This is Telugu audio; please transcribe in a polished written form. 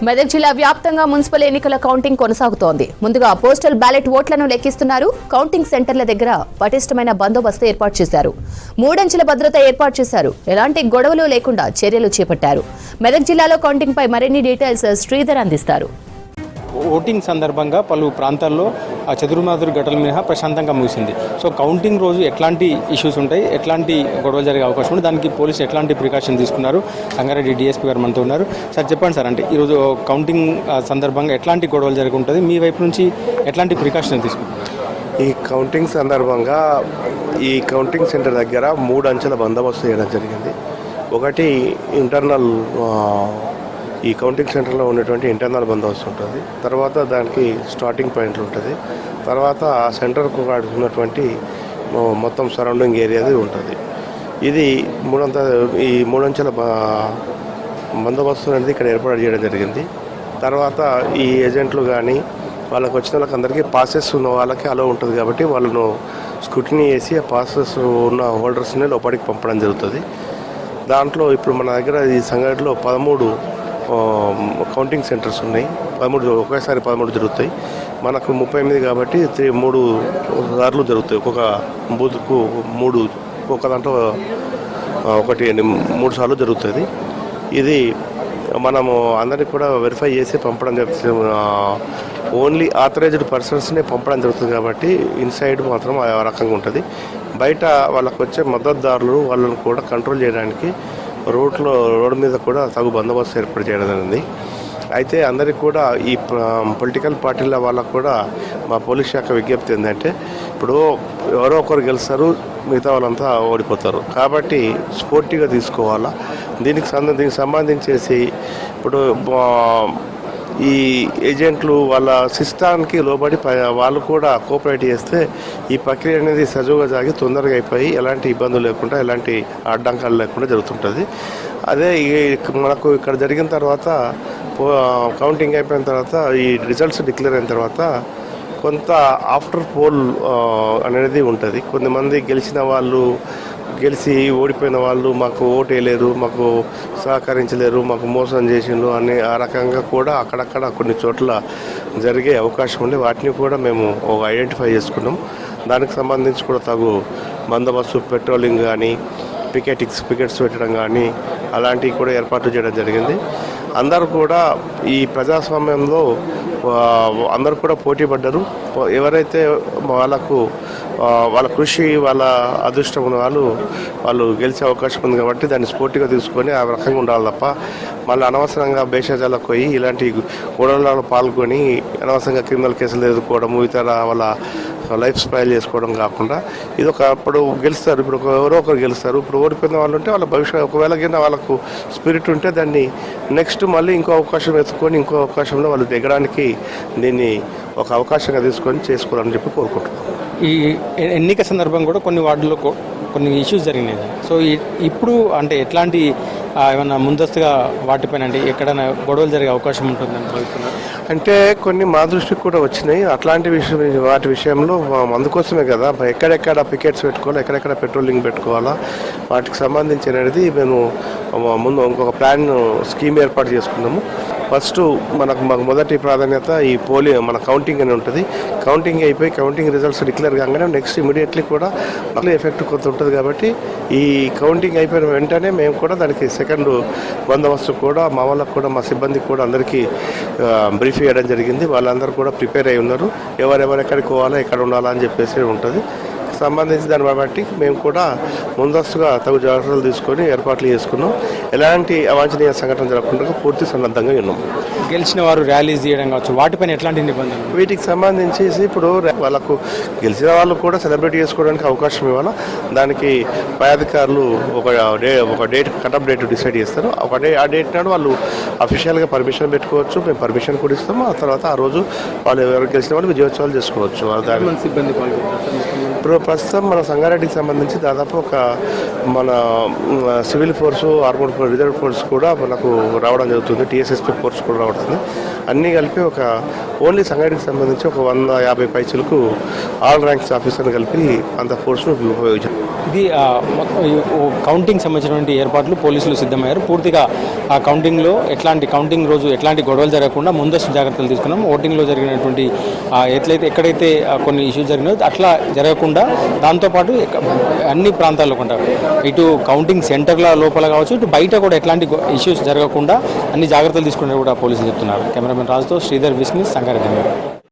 మెదక్ జిల్లా వ్యాప్తంగా మున్సిపల్ ఎన్నికల కౌంటింగ్ కొనసాగుతోంది. ముందుగా పోస్టల్ బ్యాలెట్ ఓట్లను లెక్కిస్తున్నారు. కౌంటింగ్ సెంటర్ల దగ్గర పటిష్టమైన బందోబస్తు ఏర్పాటు చేశారు. 3 అంచెల భద్రత ఏర్పాటు చేశారు. ఎలాంటి గొడవలు లేకుండా చర్యలు చేపట్టారు. మెదక్ జిల్లాలో కౌంటింగ్ పై మరిన్ని డీటెయిల్స్ శ్రీధర్ అందిస్తారు. ఓటింగ్ సందర్భంగా పలు ప్రాంతాల్లో చదురుమాదురు ఘటనలు మినహా ప్రశాంతంగా ముగిసింది. సో కౌంటింగ్ రోజు ఎట్లాంటి ఇష్యూస్ ఉంటాయి, ఎట్లాంటి గొడవలు జరిగే అవకాశం ఉంది, దానికి పోలీసులు ఎట్లాంటి ప్రికాషన్ తీసుకున్నారు, సంగారెడ్డి డిఎస్పీ గారు మనతో ఉన్నారు. సార్ చెప్పండి సార్, అంటే ఈరోజు కౌంటింగ్ సందర్భంగా ఎట్లాంటి గొడవలు జరిగి ఉంటుంది, మీ వైపు నుంచి ఎట్లాంటి ప్రికాషన్ తీసుకుంటారు? ఈ కౌంటింగ్ సందర్భంగా ఈ కౌంటింగ్ సెంటర్ దగ్గర 3 అంచెల బందోబస్తు చేయడం జరిగింది. ఒకటి ఇంటర్నల్ ఈ కౌంటింగ్ సెంటర్లో ఉన్నటువంటి ఇంటర్నల్ బందోబస్తు ఉంటుంది. తర్వాత దానికి స్టార్టింగ్ పాయింట్లు ఉంటుంది. తర్వాత ఆ సెంటర్కు ఉన్నటువంటి మొత్తం సరౌండింగ్ ఏరియాది ఉంటుంది. ఇది ఈ 3 అంచెల బందోబస్తు అనేది ఇక్కడ ఏర్పాటు చేయడం జరిగింది. తర్వాత ఈ ఏజెంట్లు కానీ వాళ్ళకి వచ్చిన వాళ్ళకి అందరికీ పాసెస్ ఉన్న వాళ్ళకి అలో ఉంటుంది కాబట్టి వాళ్ళను స్క్రూటినీ చేసి ఆ పాసెస్ ఉన్న హోల్డర్స్ని లోపలికి పంపడం జరుగుతుంది. దాంట్లో ఇప్పుడు మన దగ్గర ఈ సంగారెడ్డిలో 13 కౌంటింగ్ సెంటర్స్ ఉన్నాయి. 13 ఒకేసారి 13 జరుగుతాయి. మనకు 38 కాబట్టి 3 సార్లు జరుగుతాయి. ఒక్కొక్క బూత్కు 3, ఒక్కొక్క దాంట్లో 3 సార్లు జరుగుతుంది. ఇది మనము అందరికి కూడా వెరిఫై చేసి పంపడం జరుగుతుంది. ఓన్లీ ఆథరైజ్డ్ పర్సన్స్నే పంపడం జరుగుతుంది కాబట్టి ఇన్సైడ్ మాత్రం ఆ రకంగా ఉంటుంది. బయట వాళ్ళకు వచ్చే మద్దతుదారులు వాళ్ళని కూడా కంట్రోల్ చేయడానికి రోడ్డు మీద కూడా తగు బందోబస్తు ఏర్పాటు చేయడం జరిగింది. అయితే అందరికీ కూడా ఈ పొలిటికల్ పార్టీల వాళ్ళకు కూడా మా పోలీస్ శాఖ విజ్ఞప్తి ఏంటంటే, ఇప్పుడు ఎవరో ఒకరు గెలుస్తారు, మిగతా వాళ్ళంతా ఓడిపోతారు. కాబట్టి స్పోర్టివ్గా తీసుకోవాలా. దీనికి సంబంధించేసి ఇప్పుడు ఈ ఏజెంట్లు వాళ్ళ సిస్టానికి లోబడి వాళ్ళు కూడా కోఆపరేట్ చేస్తే ఈ ప్రక్రియ అనేది సజావుగా సాగి తొందరగా అయిపోయి ఎలాంటి ఇబ్బందులు లేకుండా ఎలాంటి అడ్డంకాలు లేకుండా జరుగుతుంటుంది. అదే మనకు ఇక్కడ జరిగిన తర్వాత కౌంటింగ్ అయిపోయిన తర్వాత ఈ రిజల్ట్స్ డిక్లేర్ అయిన తర్వాత కొంత ఆఫ్టర్ పోల్ అనేది ఉంటుంది. కొంతమంది గెలిచి ఓడిపోయిన వాళ్ళు మాకు ఓటు వేయలేరు, మాకు సహకరించలేరు, మాకు మోసం చేసిండ్రు అనే ఆ రకంగా కూడా అక్కడక్కడ కొన్ని చోట్ల జరిగే అవకాశం ఉంది. వాటిని కూడా మేము ఐడెంటిఫై చేసుకున్నాం. దానికి సంబంధించి కూడా తగు బందోబస్తు, పెట్రోలింగ్ కానీ పికెట్స్ పెట్టడం కానీ అలాంటివి కూడా ఏర్పాటు చేయడం జరిగింది. అందరూ కూడా ఈ ప్రజాస్వామ్యంలో అందరూ కూడా పోటీ పడ్డారు. ఎవరైతే వాళ్ళ కృషి, వాళ్ళ అదృష్టం ఉన్న వాళ్ళు గెలిచే అవకాశం ఉంది కాబట్టి దాన్ని స్పోర్టివ్గా తీసుకొని ఆ రకంగా ఉండాలి తప్ప మళ్ళీ అనవసరంగా భేషజాలకు పోయి ఇలాంటి గొడవలలో పాల్గొని అనవసరంగా క్రిమినల్ కేసులు ఎదుర్కోవడము, ఇతర వాళ్ళ లైఫ్ స్పాయిల్ చేసుకోవడం కాకుండా ఇది అప్పుడు గెలుస్తారు. ఇప్పుడు ఎవరో ఒకరు గెలుస్తారు. ఇప్పుడు ఓడిపోయిన వాళ్ళు ఉంటే వాళ్ళ భవిష్యత్తు ఒకవేళ కింద వాళ్ళకు స్పిరిట్ ఉంటే దాన్ని నెక్స్ట్ మళ్ళీ ఇంకో అవకాశం ఎత్తుకొని ఇంకో అవకాశంలో వాళ్ళు దిగడానికి దీన్ని ఒక అవకాశంగా తీసుకొని చేసుకోవాలని చెప్పి కోరుకుంటున్నాం. ఈ ఎన్నిక సందర్భంగా కూడా కొన్ని వార్డుల్లో కొన్ని ఇష్యూస్ జరిగినాయి. సో ఇప్పుడు అంటే ఎట్లాంటి ఏమన్నా ముందస్తుగా వాటిపైన అంటే ఎక్కడైనా గొడవలు జరిగే అవకాశం ఉంటుందని భావిస్తున్నారు? అంటే కొన్ని మా దృష్టికి కూడా వచ్చినాయి. అట్లాంటి వాటి విషయంలో అందుకోసమే కదా ఎక్కడెక్కడ పికెట్స్ పెట్టుకోవాలా, ఎక్కడెక్కడ పెట్రోలింగ్ పెట్టుకోవాలా, వాటికి సంబంధించి అనేది మేము ముందు ఇంకొక ప్లాన్ స్కీమ్ ఏర్పాటు చేసుకున్నాము. ఫస్ట్ మాకు మొదటి ప్రాధాన్యత ఈ మన కౌంటింగ్ అని ఉంటుంది. కౌంటింగ్ అయిపోయి కౌంటింగ్ రిజల్ట్స్ డిక్లేర్ కాగానే నెక్స్ట్ ఇమీడియట్లీ కూడా మళ్ళీ ఎఫెక్ట్ కొంత ఉంటుంది కాబట్టి ఈ కౌంటింగ్ అయిపోయిన వెంటనే మేము కూడా దానికి సెకండ్ బందోబస్తు కూడా మా వాళ్ళకు కూడా మా సిబ్బందికి కూడా అందరికీ బ్రీఫ్ చేయడం జరిగింది. వాళ్ళందరూ కూడా ప్రిపేర్ అయి ఉన్నారు. ఎవరెవరు ఎక్కడికి పోవాలా, ఎక్కడ ఉండాలా అని చెప్పేసి ఉంటుంది. సంబంధించి దాన్ని బట్టి మేము కూడా ముందస్తుగా తగు జాగ్రత్తలు తీసుకొని ఏర్పాట్లు చేసుకున్నాం. ఎలాంటి అవాంఛనీయ సంఘటన జరగకుండా పూర్తి సన్నద్ధంగా ఉన్నాం. గెలిచిన వారు ర్యాలీస్ చేయడం కావచ్చు, వాటిపైన ఎట్లాంటి నిబంధనలు? వీటికి సంబంధించి ఇప్పుడు వాళ్ళకు గెలిచిన వాళ్ళు కూడా సెలబ్రేట్ చేసుకోవడానికి అవకాశం ఇవ్వాలి. దానికి పై అధికారులు ఒక డేట్ కటప్ డేట్ డిసైడ్ చేస్తారు. ఆ డేట్ నాడు వాళ్ళు అఫీషియల్గా పర్మిషన్ పెట్టుకోవచ్చు. మేము పర్మిషన్ కూడా ఇస్తాము. ఆ తర్వాత ఆ రోజు వాళ్ళు ఎవరు గెలిచిన వాళ్ళు విజయోత్సవాలు చేసుకోవచ్చు. సిబ్బంది ఇప్పుడు ప్రస్తుతం మన సంగారెడ్డికి సంబంధించి దాదాపు ఒక మన civil force, armed force, reserve force కూడా మనకు రావడం జరుగుతుంది. టీఎస్ఎస్పీ ఫోర్స్ కూడా రావడుతుంది. అన్నీ కలిపి ఒక ఓన్లీ సంగారెడ్డికి సంబంధించి ఒక 150 పైచులకు ఆల్ ర్యాంక్స్ ఆఫీసర్ని కలిపి అంత ఫోర్స్ను ఉపయోగించారు. ఇది కౌంటింగ్ సంబంధించినటువంటి ఏర్పాట్లు పోలీసులు సిద్ధమయ్యారు. పూర్తిగా ఆ కౌంటింగ్లో కౌంటింగ్ రోజు ఎట్లాంటి గొడవలు జరగకుండా ముందస్తు జాగ్రత్తలు తీసుకున్నాం. ఓటింగ్లో జరిగినటువంటి ఎక్కడైతే కొన్ని ఇష్యూస్ జరిగినాయో అట్లా జరగకుండా దాంతోపాటు అన్ని ప్రాంతాల్లో కూడా ఇటు కౌంటింగ్ సెంటర్ల లోపల కావచ్చు, ఇటు బయట కూడా ఎట్లాంటి ఇష్యూస్ జరగకుండా అన్ని జాగ్రత్తలు తీసుకునే కూడా పోలీసులు చెప్తున్నారు. కెమెరామెన్ రాజుతో శ్రీధర్ విస్ని, సంగారెడ్డి.